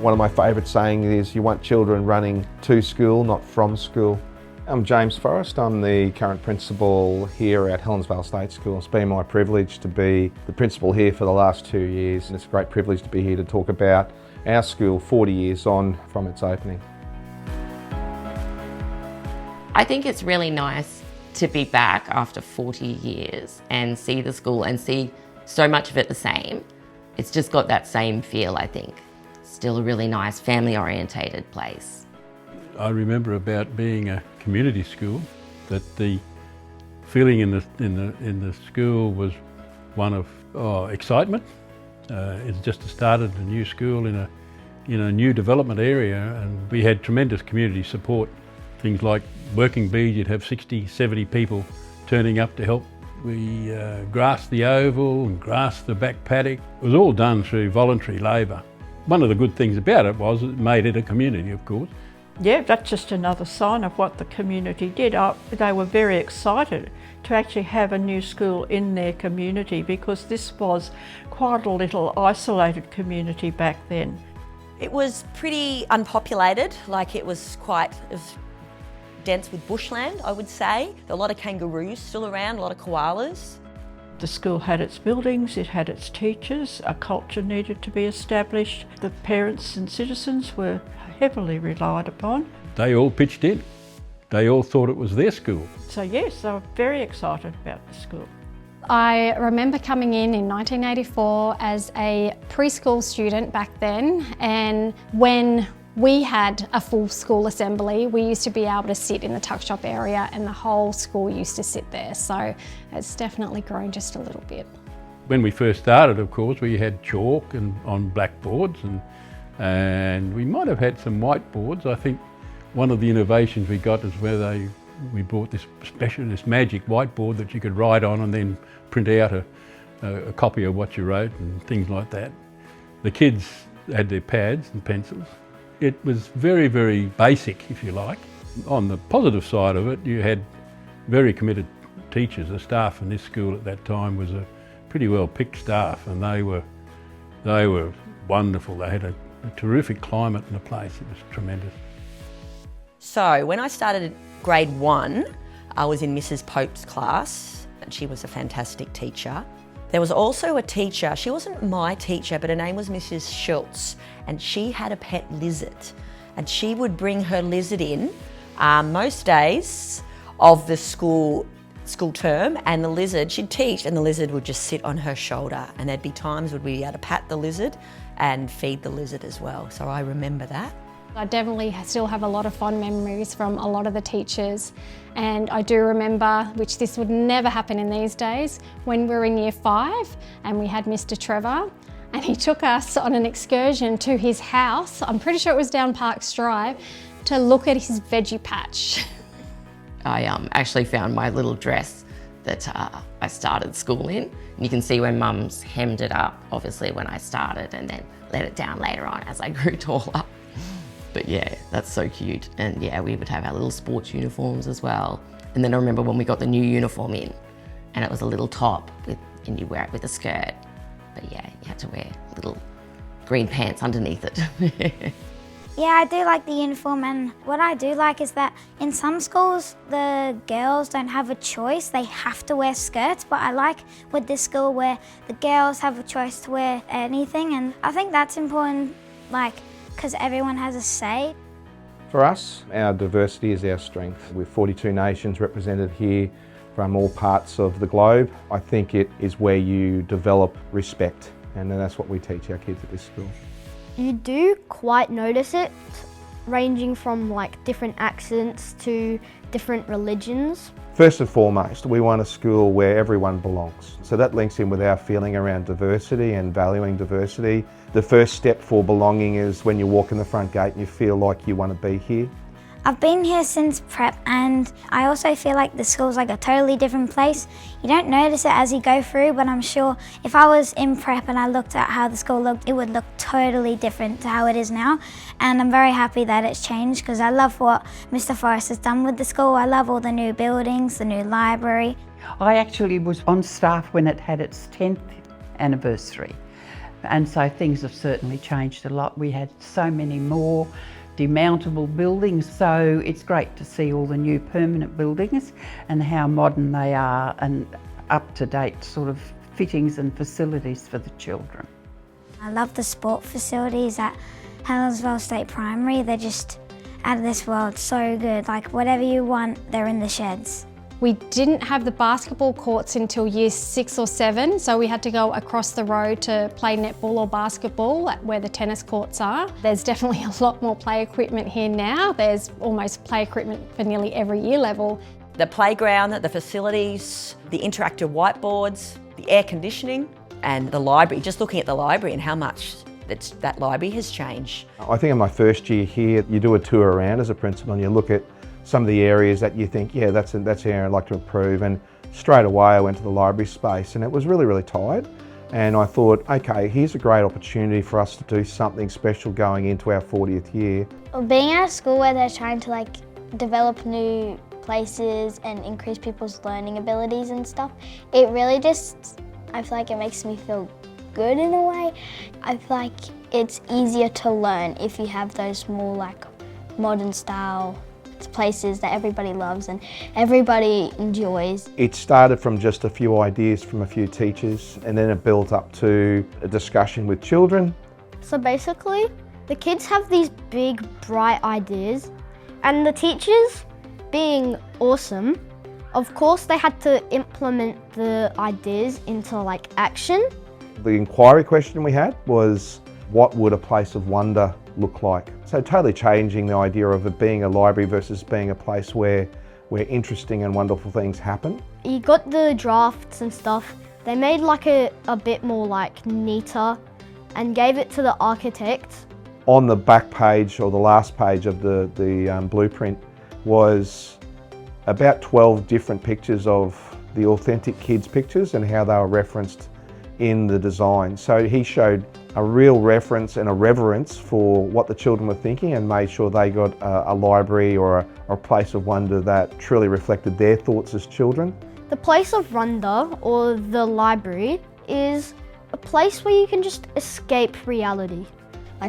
One of my favourite sayings is you want children running to school, not from school. I'm James Forrest. I'm the current principal here at Helensvale State School. It's been my privilege to be the principal here for the last 2 years, and it's a great privilege to be here to talk about our school 40 years on from its opening. I think it's really nice to be back after 40 years and see the school and see so much of it the same. It's just got that same feel, I think. Still a really nice family-orientated place. I remember about being a community school that the feeling in the school was one of excitement. It's just started a new school in a new development area, and we had tremendous community support. Things like working bees, you'd have 60, 70 people turning up to help. We grassed the oval and grassed the back paddock. It was all done through voluntary labour. One of the good things about it was it made it a community, of course. Yeah, that's just another sign of what the community did. They were very excited to actually have a new school in their community because this was quite a little isolated community back then. It was pretty unpopulated, it was dense with bushland, I would say. There were a lot of kangaroos still around, a lot of koalas. The school had its buildings, it had its teachers, a culture needed to be established. The parents and citizens were heavily relied upon. They all pitched in. They all thought it was their school. So yes, they were very excited about the school. I remember coming in 1984 as a preschool student back then, and when we had a full school assembly, we used to be able to sit in the tuck shop area and the whole school used to sit there. So it's definitely grown just a little bit. When we first started, of course, we had chalk on blackboards and we might have had some whiteboards. I think one of the innovations we got is where we brought this magic whiteboard that you could write on and then print out a copy of what you wrote and things like that. The kids had their pads and pencils. It was very, very basic, if you like. On the positive side of it, you had very committed teachers. The staff in this school at that time was a pretty well picked staff, and they were wonderful. They had a terrific climate in the place. It was tremendous. So when I started at grade 1, I was in Mrs. Pope's class, and she was a fantastic teacher. There was also a teacher, she wasn't my teacher, but her name was Mrs. Schultz, and she had a pet lizard. And she would bring her lizard in most days of the school term, and the lizard, she'd teach, and the lizard would just sit on her shoulder. And there'd be times when we had to pat the lizard and feed the lizard as well. So I remember that. I definitely still have a lot of fond memories from a lot of the teachers, and I do remember, which this would never happen in these days, when we were in year 5 and we had Mr. Trevor and he took us on an excursion to his house, I'm pretty sure it was down Parks Drive, to look at his veggie patch. I actually found my little dress that I started school in. And you can see when Mum's hemmed it up, obviously when I started, and then let it down later on as I grew taller. But yeah, that's so cute. And yeah, we would have our little sports uniforms as well. And then I remember when we got the new uniform in, and it was a little top and you wear it with a skirt. But yeah, you had to wear little green pants underneath it. Yeah, I do like the uniform, and what I do like is that in some schools the girls don't have a choice, they have to wear skirts, but I like with this school where the girls have a choice to wear anything, and I think that's important, because everyone has a say. For us, our diversity is our strength. With 42 nations represented here from all parts of the globe, I think it is where you develop respect, and that's what we teach our kids at this school. You do quite notice it, ranging from different accents to different religions. First and foremost, we want a school where everyone belongs. So that links in with our feeling around diversity and valuing diversity. The first step for belonging is when you walk in the front gate and you feel like you want to be here. I've been here since prep, and I also feel like the school's a totally different place. You don't notice it as you go through, but I'm sure if I was in prep and I looked at how the school looked, it would look totally different to how it is now. And I'm very happy that it's changed because I love what Mr. Forrest has done with the school. I love all the new buildings, the new library. I actually was on staff when it had its 10th anniversary. and so things have certainly changed a lot. We had so many more demountable buildings, so it's great to see all the new permanent buildings and how modern they are and up-to-date sort of fittings and facilities for the children. I love the sport facilities at Helensvale State Primary. They're just out of this world, so good. Like whatever you want, they're in the sheds. We didn't have the basketball courts until year 6 or 7, so we had to go across the road to play netball or basketball at where the tennis courts are. There's definitely a lot more play equipment here now. There's almost play equipment for nearly every year level. The playground, the facilities, the interactive whiteboards, the air conditioning and the library. Just looking at the library and how much that library has changed. I think in my first year here, you do a tour around as a principal and you look at some of the areas that you think, yeah, that's an area I'd like to improve. And straight away I went to the library space and it was really, really tight. And I thought, okay, here's a great opportunity for us to do something special going into our 40th year. Being at a school where they're trying to develop new places and increase people's learning abilities and stuff, it really just, I feel like it makes me feel good in a way. I feel like it's easier to learn if you have those more modern style places that everybody loves and everybody enjoys. It started from just a few ideas from a few teachers and then it built up to a discussion with children. So basically, the kids have these big, bright ideas and the teachers, being awesome, of course they had to implement the ideas into action. The inquiry question we had was, what would a place of wonder look like? So totally changing the idea of it being a library versus being a place where interesting and wonderful things happen. You got the drafts and stuff. They made a bit more neater and gave it to the architect. On the back page or the last page of the blueprint was about 12 different pictures of the authentic kids' pictures and how they were referenced in the design. So he showed a real reference and a reverence for what the children were thinking and made sure they got a library or a place of wonder that truly reflected their thoughts as children. The place of wonder, or the library, is a place where you can just escape reality.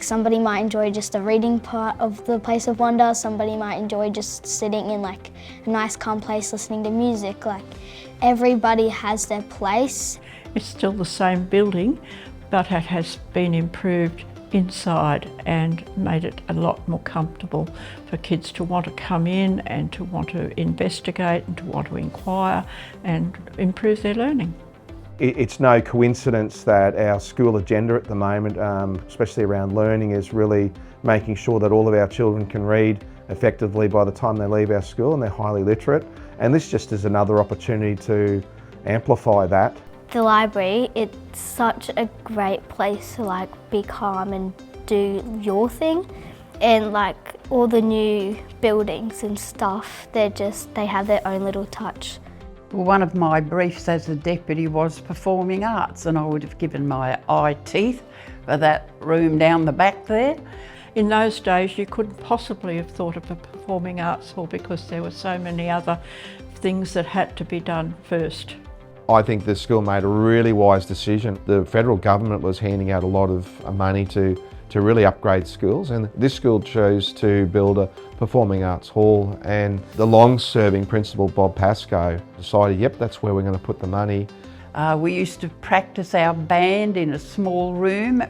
Somebody might enjoy just the reading part of the place of wonder, somebody might enjoy just sitting in a nice calm place listening to music. Everybody has their place. It's still the same building, but it has been improved inside and made it a lot more comfortable for kids to want to come in and to want to investigate and to want to inquire and improve their learning. It's no coincidence that our school agenda at the moment, especially around learning, is really making sure that all of our children can read effectively by the time they leave our school and they're highly literate. And this just is another opportunity to amplify that. The library, it's such a great place to be calm and do your thing. And all the new buildings and stuff, they have their own little touch. Well, one of my briefs as a deputy was performing arts, and I would have given my eye teeth for that room down the back there. In those days you couldn't possibly have thought of a performing arts hall because there were so many other things that had to be done first. I think the school made a really wise decision. The federal government was handing out a lot of money to really upgrade schools, and this school chose to build a performing arts hall, and the long-serving principal, Bob Pascoe, decided, yep, that's where we're going to put the money. We used to practice our band in a small room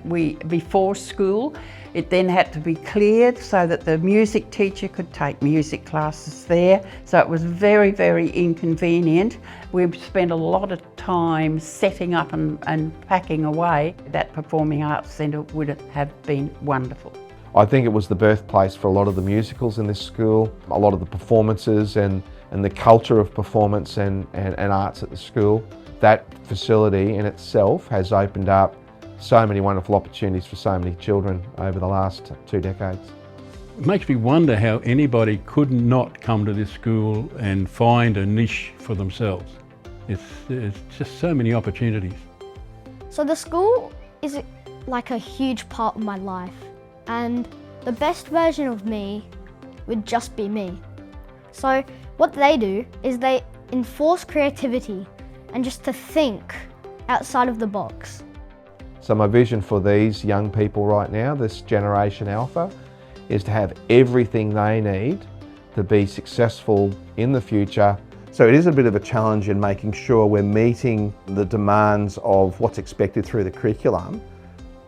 before school. It then had to be cleared so that the music teacher could take music classes there. So it was very, very inconvenient. We spent a lot of time setting up and packing away. That Performing Arts Centre would have been wonderful. I think it was the birthplace for a lot of the musicals in this school, a lot of the performances and the culture of performance and arts at the school. That facility in itself has opened up so many wonderful opportunities for so many children over the last 2 decades. It makes me wonder how anybody could not come to this school and find a niche for themselves. It's just so many opportunities. So the school is a huge part of my life, and the best version of me would just be me. So what they do is they enforce creativity and just to think outside of the box. So my vision for these young people right now, this generation Alpha, is to have everything they need to be successful in the future. So it is a bit of a challenge in making sure we're meeting the demands of what's expected through the curriculum,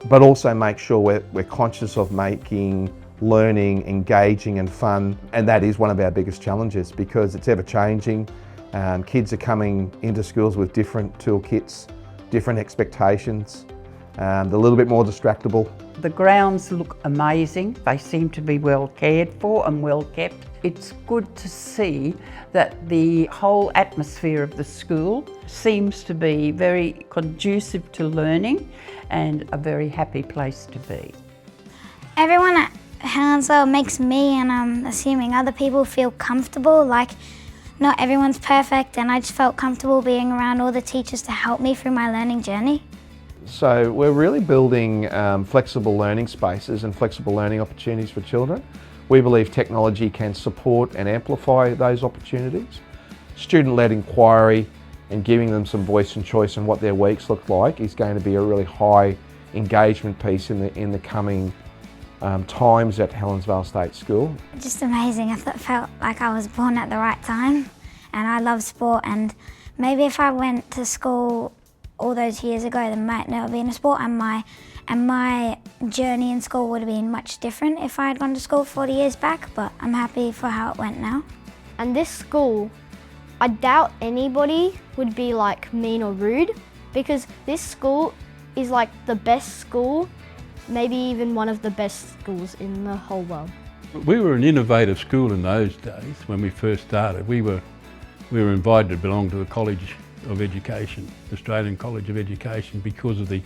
but also make sure we're conscious of making learning engaging and fun. And that is one of our biggest challenges because it's ever changing. Kids are coming into schools with different toolkits, different expectations. They're a little bit more distractible. The grounds look amazing. They seem to be well cared for and well kept. It's good to see that the whole atmosphere of the school seems to be very conducive to learning and a very happy place to be. Everyone at Helensvale makes me, and I'm assuming other people, feel comfortable. Like, not everyone's perfect, and I just felt comfortable being around all the teachers to help me through my learning journey. So we're really building flexible learning spaces and flexible learning opportunities for children. We believe technology can support and amplify those opportunities. Student-led inquiry and giving them some voice and choice in what their weeks look like is going to be a really high engagement piece in the coming times at Helensvale State School. Just amazing. I felt like I was born at the right time, and I love sport, and maybe if I went to school all those years ago, there might never been a sport, and my journey in school would have been much different if I had gone to school 40 years back, but I'm happy for how it went now. And this school, I doubt anybody would be like mean or rude, because this school is like the best school, maybe even one of the best schools in the whole world. We were an innovative school in those days when we first started. We were invited to belong to the College of Education, Australian College of Education, because of the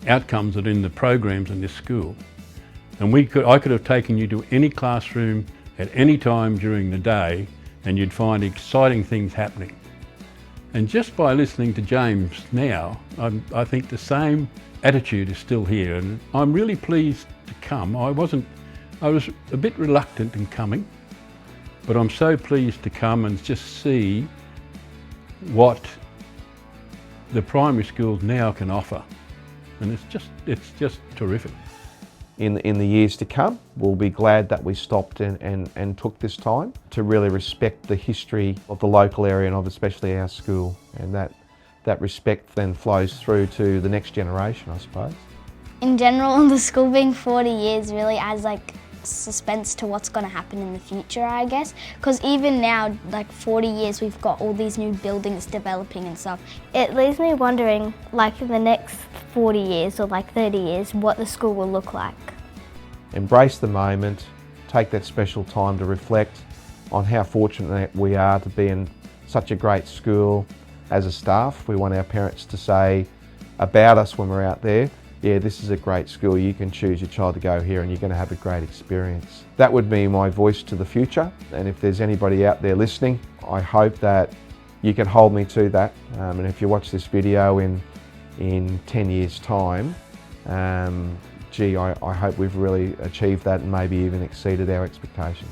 outcomes that are in the programs in this school. And I could have taken you to any classroom at any time during the day and you'd find exciting things happening. And just by listening to James now, I think the same attitude is still here, and I'm really pleased to come. I was a bit reluctant in coming, but I'm so pleased to come and just see what the primary schools now can offer, and it's just terrific. In the years to come, we'll be glad that we stopped and took this time to really respect the history of the local area and of especially our school, and that respect then flows through to the next generation, I suppose. In general, the school being 40 years really adds like suspense to what's going to happen in the future, I guess, because even now, like 40 years, we've got all these new buildings developing and stuff. It leaves me wondering, like in the next 40 years or like 30 years, what the school will look like. Embrace the moment, take that special time to reflect on how fortunate we are to be in such a great school. As a staff, we want our parents to say about us when we're out there, yeah, this is a great school, you can choose your child to go here and you're going to have a great experience. That would be my voice to the future, and if there's anybody out there listening, I hope that you can hold me to that. And if you watch this video in 10 years' time, I hope we've really achieved that and maybe even exceeded our expectations.